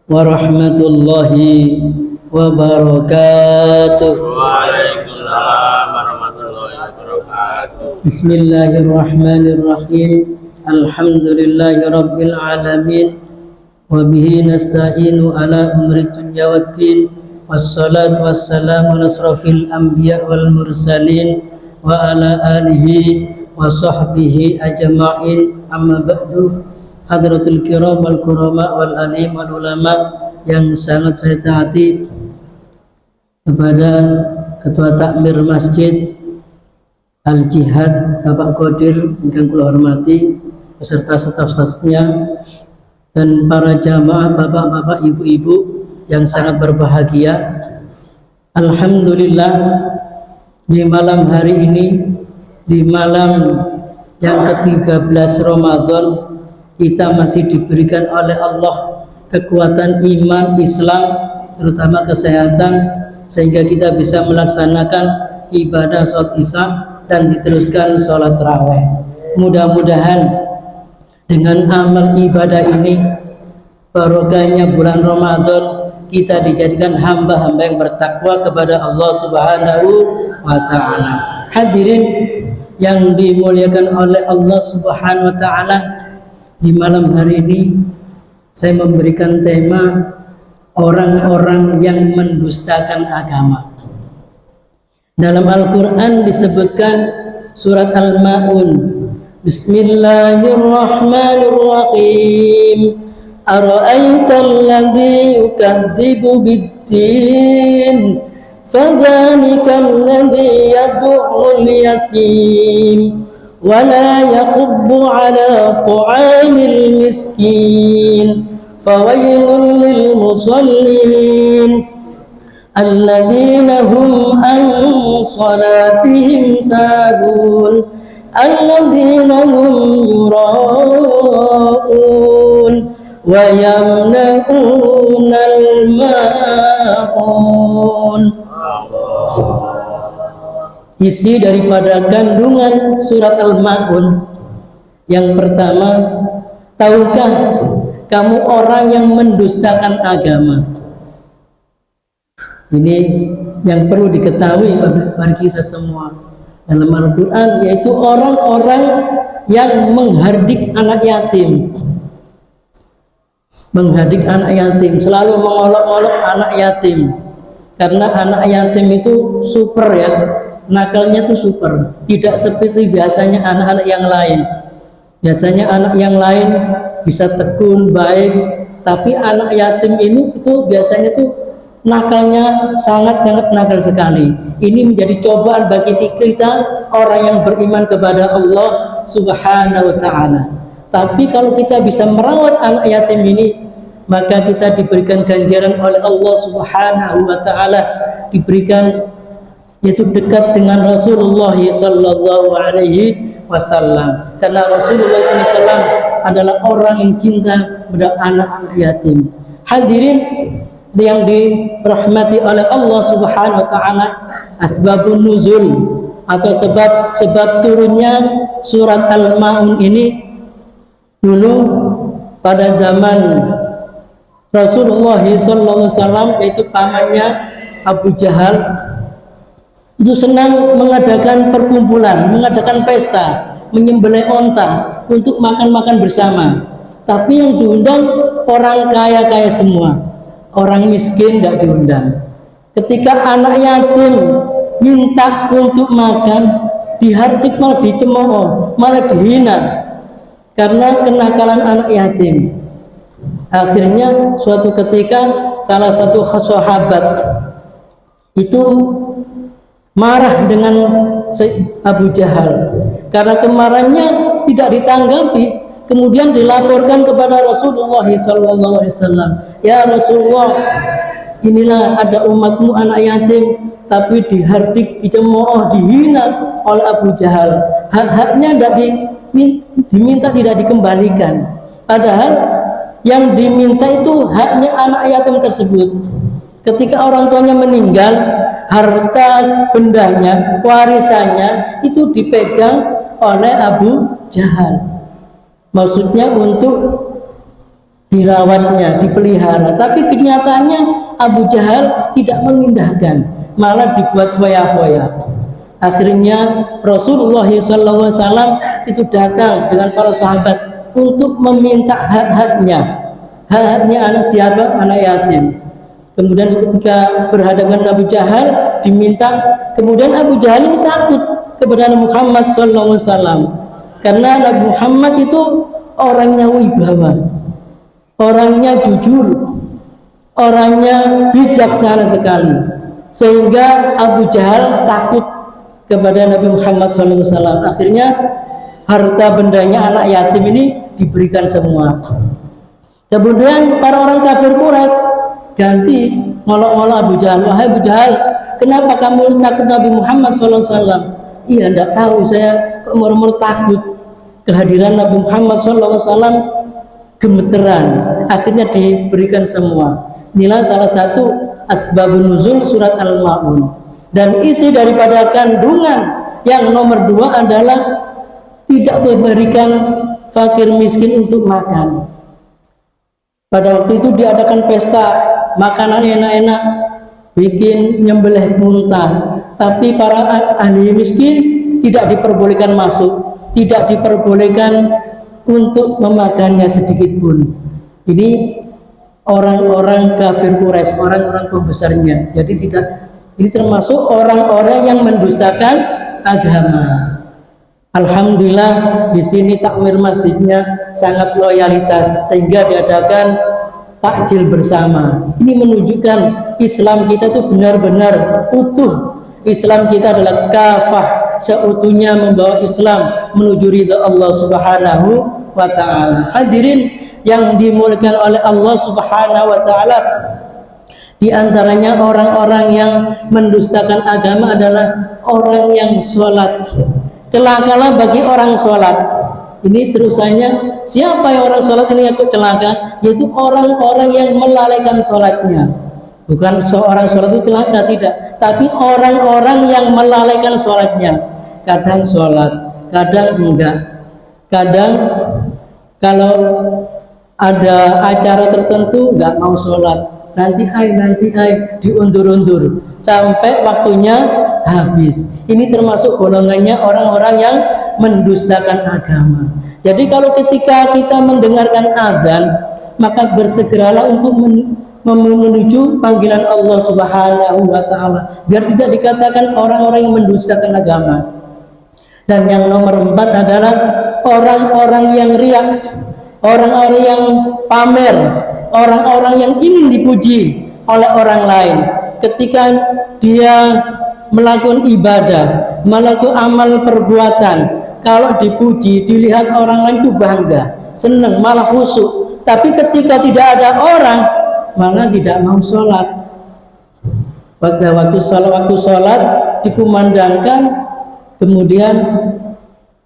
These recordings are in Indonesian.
warahmatullahi wabarakatuh. Waalaikumsalam warahmatullahi wabarakatuh. Bismillahirrahmanirrahim. Alhamdulillahi rabbil alamin. Wa bihi nasta'inu ala umri dunya waddin. Wassalatu wassalamu ala asrafil anbiya wal mursalin wa ala alihi wa sahbihi ajma'in. Amma ba'du. Hadratul kiram wal kurama wal alim wal ulama yang sangat saya taati, kepada Ketua Takmir Masjid Al Jihad Bapak Qadir yang kula hormati, beserta staf-stafnya, dan para jamaah bapak-bapak, ibu-ibu yang sangat berbahagia. Alhamdulillah, di malam hari ini, di malam yang ke-13 Ramadan, kita masih diberikan oleh Allah kekuatan iman, Islam, terutama kesehatan, sehingga kita bisa melaksanakan ibadah sholat isya dan diteruskan sholat tarawih. Mudah-mudahan dengan amal ibadah ini, barokahnya bulan Ramadan, kita dijadikan hamba-hamba yang bertakwa kepada Allah Subhanahu wa ta'ala. Hadirin yang dimuliakan oleh Allah Subhanahu wa ta'ala, di malam hari ini saya memberikan tema orang-orang yang mendustakan agama. Dalam Al-Quran disebutkan surat Al-Ma'un, Bismillahirrahmanirrahim. Ara'aital ladzi yukadzibu bid-din, fadzalikal ladzi yad'ul yatim ولا يحض على طعام المسكين فويل للمصلين الذين هم عن صلاتهم ساهون الذين هم يراءون ويمنعون الماعون. Isi daripada kandungan surat Al-Ma'un yang pertama, tahukah kamu orang yang mendustakan agama? Ini yang perlu diketahui bagi kita semua dalam Al-Quran, yaitu orang-orang yang menghardik anak yatim. Menghardik anak yatim, selalu mengolok-olok anak yatim, karena anak yatim itu super ya, nakalnya tuh super, tidak seperti biasanya anak-anak yang lain. Biasanya anak yang lain bisa tekun, baik, tapi anak yatim ini itu biasanya tuh nakalnya sangat-sangat nakal sekali. Ini menjadi cobaan bagi kita orang yang beriman kepada Allah Subhanahu wa ta'ala. Tapi kalau kita bisa merawat anak yatim ini, maka kita diberikan ganjaran oleh Allah Subhanahu wa ta'ala, diberikan yaitu dekat dengan Rasulullah sallallahu alaihi wasallam, karena Rasulullah sallallahu alaihi wasallam adalah orang yang cinta pada anak-anak yatim. Hadirin yang dirahmati oleh Allah Subhanahu wa taala, asbabun nuzul atau sebab turunnya surat Al-Ma'un ini, dulu pada zaman Rasulullah sallallahu alaihi wasallam, yaitu pamannya Abu Jahal itu senang mengadakan perkumpulan, mengadakan pesta, menyembelih onta untuk makan-makan bersama. Tapi yang diundang orang kaya-kaya semua, orang miskin tidak diundang. Ketika anak yatim minta untuk makan, dihardik, malah dicemooh, malah dihina karena kenakalan anak yatim. Akhirnya suatu ketika salah satu sahabat itu marah dengan Abu Jahal, karena kemarahannya tidak ditanggapi. Kemudian dilaporkan kepada Rasulullah SAW. Ya Rasulullah, inilah ada umatmu anak yatim, tapi dihardik, dicemooh, dihina oleh Abu Jahal. Hak-haknya tidak diminta, tidak dikembalikan. Padahal yang diminta itu haknya anak yatim tersebut. Ketika orang tuanya meninggal, harta bendanya, warisannya itu dipegang oleh Abu Jahal. Maksudnya untuk dirawatnya, dipelihara. Tapi kenyataannya Abu Jahal tidak mengindahkan, malah dibuat foya-foya. Akhirnya Rasulullah SAW itu datang dengan para sahabat untuk meminta hak-haknya. Hak-haknya anak siapa? Anak yatim. Kemudian ketika berhadapan Abu Jahal diminta, kemudian Abu Jahal ini takut kepada Nabi Muhammad SAW, karena Nabi Muhammad itu orangnya wibawa, orangnya jujur, orangnya bijaksana sekali, sehingga Abu Jahal takut kepada Nabi Muhammad SAW. Akhirnya harta bendanya anak yatim ini diberikan semua. Kemudian para orang kafir Quraisy ganti ngolok-ngolok Abu Jahal. Wahai Abu Jahal, kenapa kamu takut Nabi Muhammad SAW? Iya, tidak tahu, saya kok murmur takut kehadiran Nabi Muhammad SAW, gemeteran. Akhirnya diberikan semua. Inilah salah satu asbabun nuzul surat Al-Ma'un. Dan isi daripada kandungan yang nomor 2 adalah tidak memberikan fakir miskin untuk makan. Pada waktu itu diadakan pesta makanan enak-enak, bikin nyembelih muntah, tapi para ahli miskin tidak diperbolehkan masuk, tidak diperbolehkan untuk memakannya sedikit pun. Ini orang-orang kafir Quraisy, orang-orang pembesarnya. Jadi ini termasuk orang-orang yang mendustakan agama. Alhamdulillah di sini takmir masjidnya sangat loyalitas sehingga diadakan takjil bersama. Ini menunjukkan Islam kita itu benar-benar utuh. Islam kita adalah kafah, seutuhnya membawa Islam menuju ridha Allah Subhanahu wa taala. Hadirin yang dimuliakan oleh Allah Subhanahu wa taala, di antaranya orang-orang yang mendustakan agama adalah orang yang sholat. Celakalah bagi orang sholat. Ini terusannya, siapa yang orang sholat ini aku celaka? Yaitu orang-orang yang melalaikan sholatnya. Bukan seorang sholat itu celaka, tidak, tapi orang-orang yang melalaikan sholatnya. Kadang sholat, kadang enggak. Kadang kalau ada acara tertentu enggak mau sholat, nanti diundur-undur sampai waktunya habis. Ini termasuk golongannya orang-orang yang mendustakan agama. Jadi kalau ketika kita mendengarkan azan, maka bersegeralah untuk menuju panggilan Allah Subhanahu wa taala, biar tidak dikatakan orang-orang yang mendustakan agama. Dan yang nomor 4 adalah orang-orang yang riya, orang-orang yang pamer, orang-orang yang ingin dipuji oleh orang lain. Ketika dia melakukan ibadah, melakukan amal perbuatan, kalau dipuji, dilihat orang lain itu bangga, senang, malah khusyuk. Tapi ketika tidak ada orang, malah tidak mau sholat. Waktu sholat dikumandangkan, kemudian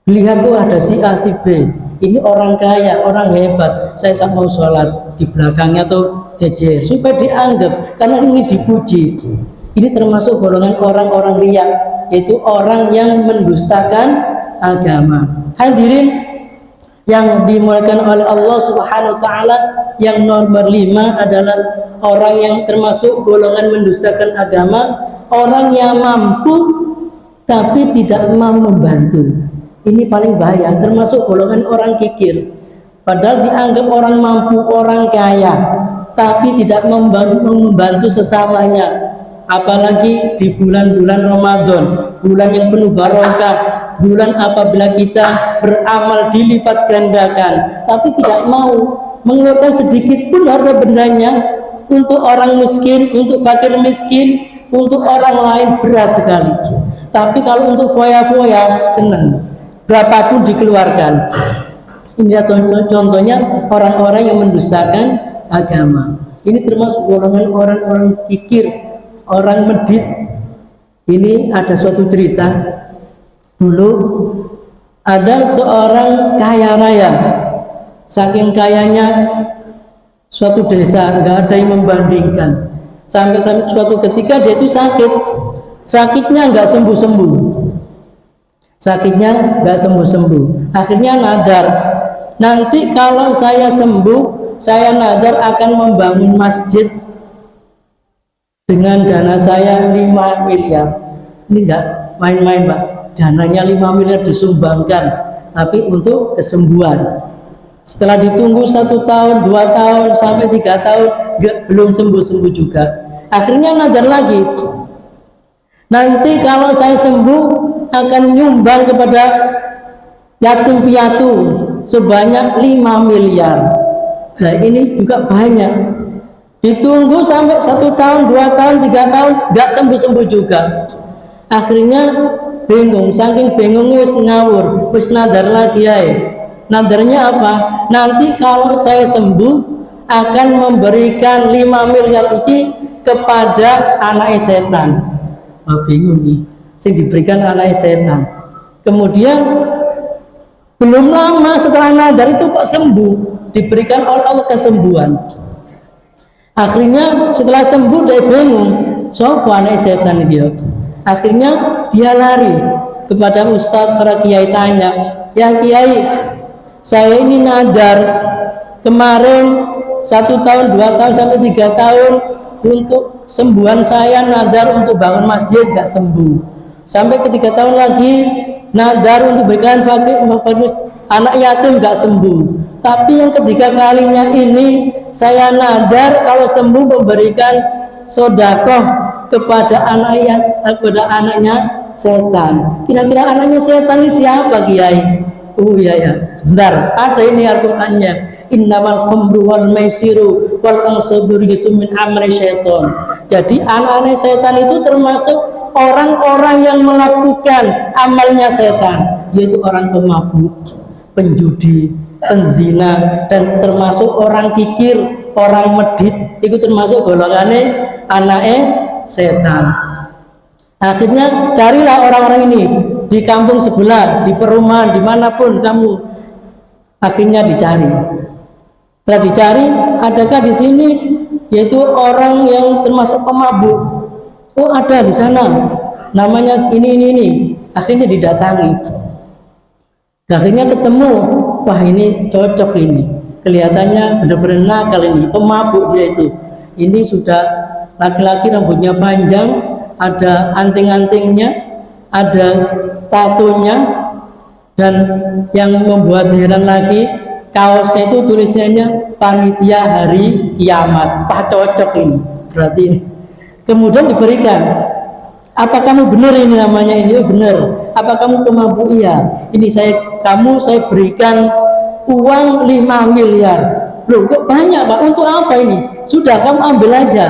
lihat tuh ada si A, si B, ini orang kaya, orang hebat, saya mau sholat. Di belakangnya tuh jejer supaya dianggap, karena ingin dipuji. Ini termasuk golongan orang-orang riya, yaitu orang yang mendustakan agama. Hadirin yang dimuliakan oleh Allah Subhanahu wa taala, yang nomor 5 adalah orang yang termasuk golongan mendustakan agama, orang yang mampu tapi tidak mau membantu. Ini paling bahaya, termasuk golongan orang kikir. Padahal dianggap orang mampu, orang kaya, tapi tidak membantu sesamanya. Apalagi di bulan-bulan Ramadan, bulan yang penuh barokah, bulan apabila kita beramal dilipat gandakan, tapi tidak mau mengeluarkan sedikit pun harta bendanya untuk orang miskin, untuk fakir miskin, untuk orang lain, berat sekali. Tapi kalau untuk foya-foya senang, berapapun dikeluarkan. Ini contohnya orang-orang yang mendustakan agama. Ini termasuk golongan orang-orang kikir, orang medit. Ini ada suatu cerita. Dulu ada seorang kaya raya, saking kayanya suatu desa nggak ada yang membandingkan. Sampai suatu ketika dia itu sakit, sakitnya nggak sembuh-sembuh, sakitnya nggak sembuh-sembuh. Akhirnya nadar, nanti kalau saya sembuh, saya nadar akan membangun masjid dengan dana saya 5 miliar. Ini enggak main-main, Pak. Dananya 5 miliar disumbangkan, tapi untuk kesembuhan. Setelah ditunggu 1 tahun, 2 tahun, sampai 3 tahun, belum sembuh-sembuh juga. Akhirnya nadar lagi. Nanti kalau saya sembuh akan nyumbang kepada yatim piatu sebanyak 5 miliar. Nah ini juga banyak. Ditunggu sampai 1 tahun, 2 tahun, 3 tahun, nggak sembuh-sembuh juga. Akhirnya bingung, saking bingungnya wis ngawur, wis nadar lagi ya. Nadarnya apa? Nanti kalau saya sembuh akan memberikan 5 miliar ini kepada anak setan. Oh, bingung nih, yang diberikan anak setan. Kemudian belum lama setelah nadar itu kok sembuh, diberikan oleh Allah kesembuhan. Akhirnya setelah sembuh dia bingung, siapa anak setan dia? Akhirnya dia lari kepada ustadz, para kiai tanya, ya kiai, saya ini nadar kemarin 1 tahun, 2 tahun sampai 3 tahun untuk sembuhan saya, nadar untuk bangun masjid gak sembuh. Sampai ke 3 tahun lagi nadar untuk berikan fakir anak yatim gak sembuh. Tapi yang ketiga kalinya ini saya nadar kalau sembuh memberikan sodakoh kepada anaknya setan. Kira-kira anaknya setan ini siapa kiai? Oh iya ya, sebentar, ada ini Al-Qur'annya. Innamal khamru wal maisiru wal ansabu rijsun min amali syaiton. Jadi anak-anak setan itu termasuk orang-orang yang melakukan amalnya setan, yaitu orang pemabuk, penjudi, penzina, dan termasuk orang kikir, orang medit, itu termasuk golongannya anaknya setan. Akhirnya carilah orang-orang ini di kampung sebelah, di perumahan, dimanapun kamu. Akhirnya dicari. Setelah dicari, adakah di sini yaitu orang yang termasuk pemabuk? Oh ada di sana. Namanya ini. Akhirnya didatangi. Akhirnya ketemu. Wah ini cocok ini. Kelihatannya benar-benar nakal ini, pemabuk dia itu. Ini sudah laki-laki, rambutnya panjang, ada anting-antingnya, ada tatonya, dan yang membuat heran lagi, kaosnya itu tulisannya panitia hari kiamat. Wah cocok ini, berarti ini. Kemudian diberikan, apa kamu benar ini namanya ini? Oh, benar. Apa kamu pemabuk? Iya. Ini saya berikan uang 5 miliar. Loh kok banyak Pak? Untuk apa ini? Sudah kamu ambil aja.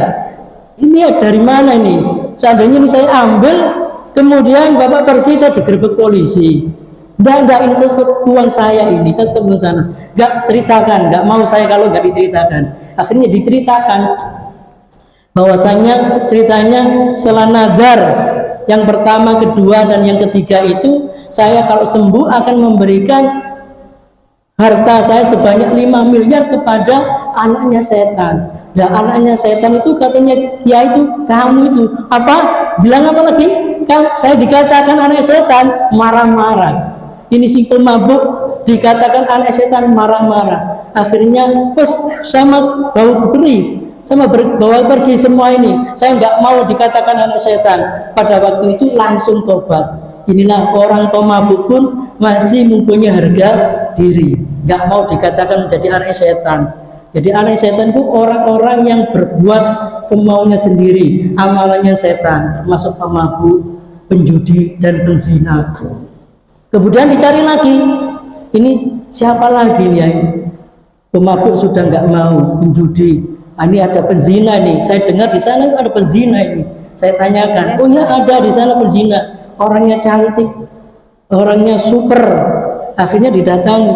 Ini ya dari mana ini? Seandainya ini saya ambil, kemudian Bapak pergi, saya digerebek polisi. Enggak, ini tetap uang saya ini, tetap di sana. Enggak ceritakan, enggak mau saya kalau enggak diceritakan. Akhirnya diceritakan bahwasanya ceritanya setelah nadar yang pertama, kedua, dan yang ketiga itu, saya kalau sembuh akan memberikan harta saya sebanyak 5 miliar kepada anaknya setan. Nah anaknya setan itu katanya ya itu kamu itu apa? Bilang apa lagi? Saya dikatakan anak setan, marah-marah. Ini si pemabuk dikatakan anak setan, marah-marah. Akhirnya pas sama bawa pergi semua ini. Saya nggak mau dikatakan anak setan. Pada waktu itu langsung tobat. Inilah orang pemabuk pun masih mempunyai harga diri, nggak mau dikatakan menjadi anak setan. Jadi anak setan itu orang-orang yang berbuat semaunya sendiri, amalannya setan, termasuk pemabuk, penjudi, dan penzina. Kemudian dicari lagi, ini siapa lagi ya? Pemabuk sudah nggak mau, penjudi. Ini ada penzina nih. Saya dengar di sana itu ada penzina ini. Saya tanyakan, oh ya ada di sana penzina. Orangnya cantik, orangnya super. Akhirnya didatangi.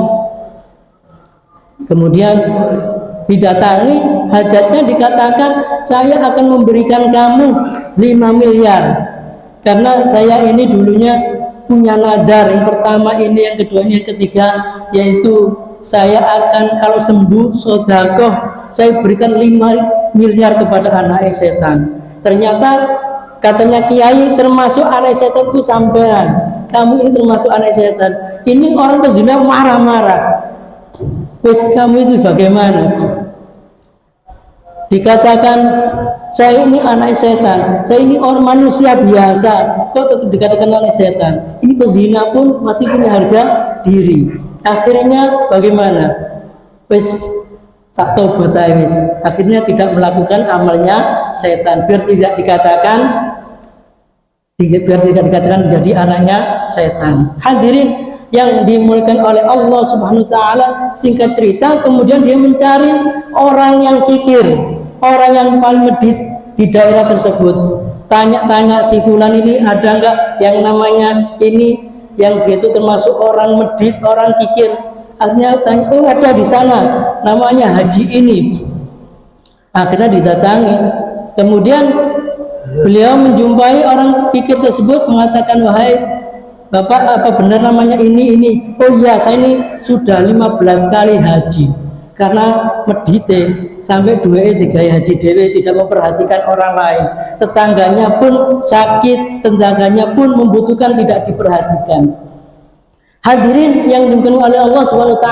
Kemudian didatangi, hajatnya dikatakan saya akan memberikan kamu 5 miliar karena saya ini dulunya punya nadar, yang pertama ini, yang kedua ini, yang ketiga, yaitu saya akan kalau sembuh sodakoh saya berikan 5 miliar kepada anak setan. Ternyata katanya kiai termasuk anak setan itu sampean, kamu ini termasuk anak setan. Ini orang pezina marah-marah. Wes kamu itu bagaimana? dikatakan saya ini anak setan, saya ini orang manusia biasa, kok tetap dikatakan anak setan. Ini pezina pun masih punya harga diri. Akhirnya bagaimana? Wes tak tobat wis. Akhirnya tidak melakukan amalnya setan biar tidak dikatakan jadi anaknya setan. Hadirin yang dimuliakan oleh Allah Subhanahu wa taala, singkat cerita kemudian dia mencari orang yang kikir, orang yang paling medit di daerah tersebut. Tanya-tanya si fulan ini ada enggak yang namanya ini, yang dia itu termasuk orang medit, orang kikir. Akhirnya tanya, oh ada di sana, namanya Haji ini. Akhirnya didatangi. Kemudian beliau menjumpai orang kikir tersebut, mengatakan, wahai Bapak, apa benar namanya ini? Oh iya, saya ini sudah 15 kali haji. Karena medite sampai 2-3 haji dewe, tidak memperhatikan orang lain. Tetangganya pun sakit, tetangganya pun membutuhkan, tidak diperhatikan. Hadirin yang dimuliakan oleh Allah SWT,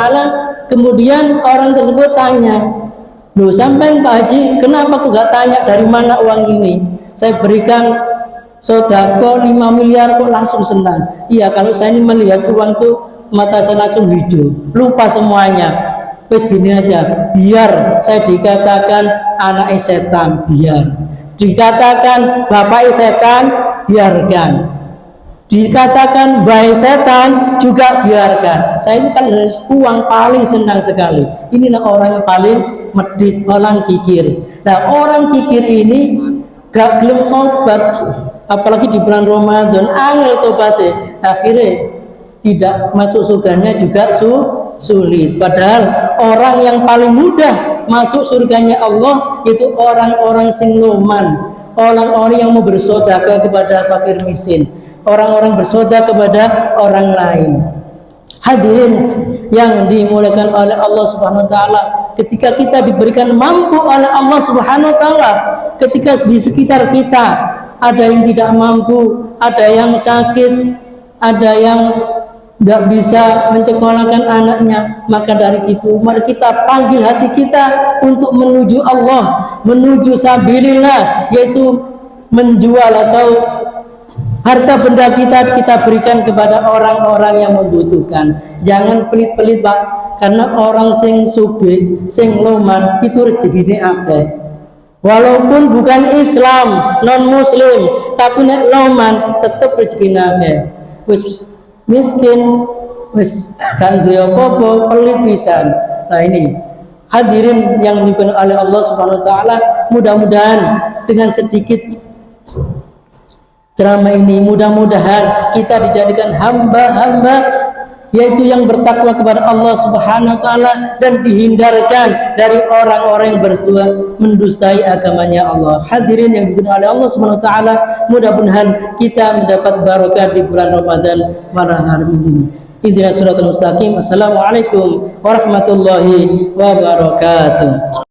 kemudian orang tersebut tanya, loh sampai Pak Haji, kenapa aku gak tanya dari mana uang ini? Saya berikan sodako 5 miliar kok langsung senang. Iya, kalau saya ini melihat uang itu mata saya langsung hijau, lupa semuanya. Wes gini aja, biar saya dikatakan anak setan, biar dikatakan bapak setan, biarkan dikatakan baik setan juga, biarkan. Saya itu kan uang paling senang sekali. Inilah orang yang paling medit, orang kikir. Nah, orang kikir ini gak gelem tobat, apalagi di bulan Ramadan, angel tobatnya, akhirnya tidak masuk surganya juga sulit. Padahal orang yang paling mudah masuk surganya Allah itu orang-orang sing loman, orang-orang yang mau bersedekah kepada fakir miskin, orang-orang bersedekah kepada orang lain. Hadirin yang dimuliakan oleh Allah Subhanahu wa taala, ketika kita diberikan mampu oleh Allah Subhanahu wa taala, ketika di sekitar kita ada yang tidak mampu, ada yang sakit, ada yang tidak bisa mencekolahkan anaknya, maka dari itu mari kita panggil hati kita untuk menuju Allah, menuju sabilillah, yaitu menjual atau harta benda kita berikan kepada orang-orang yang membutuhkan. Jangan pelit-pelit Pak, karena orang sing sugih, sing loman itu rezekine akeh. Walaupun bukan Islam, non Muslim, tapi nek loman tetap rezekine akeh. Wis miskin, wis kan duwe apa-apa, pelit pisan. Nah ini hadirin yang dipimpin oleh Allah Subhanahu wa taala, mudah-mudahan dengan sedikit ceramah ini, mudah-mudahan kita dijadikan hamba-hamba yaitu yang bertakwa kepada Allah Subhanahu wa taala dan dihindarkan dari orang-orang yang mendustai agamanya Allah. Hadirin yang dimuliakan oleh Allah Subhanahu wa taala, mudah-mudahan kita mendapat barokah di bulan Ramadan pada hari ini. Ihdinas siratal mustaqim. Assalamualaikum warahmatullahi wabarakatuh.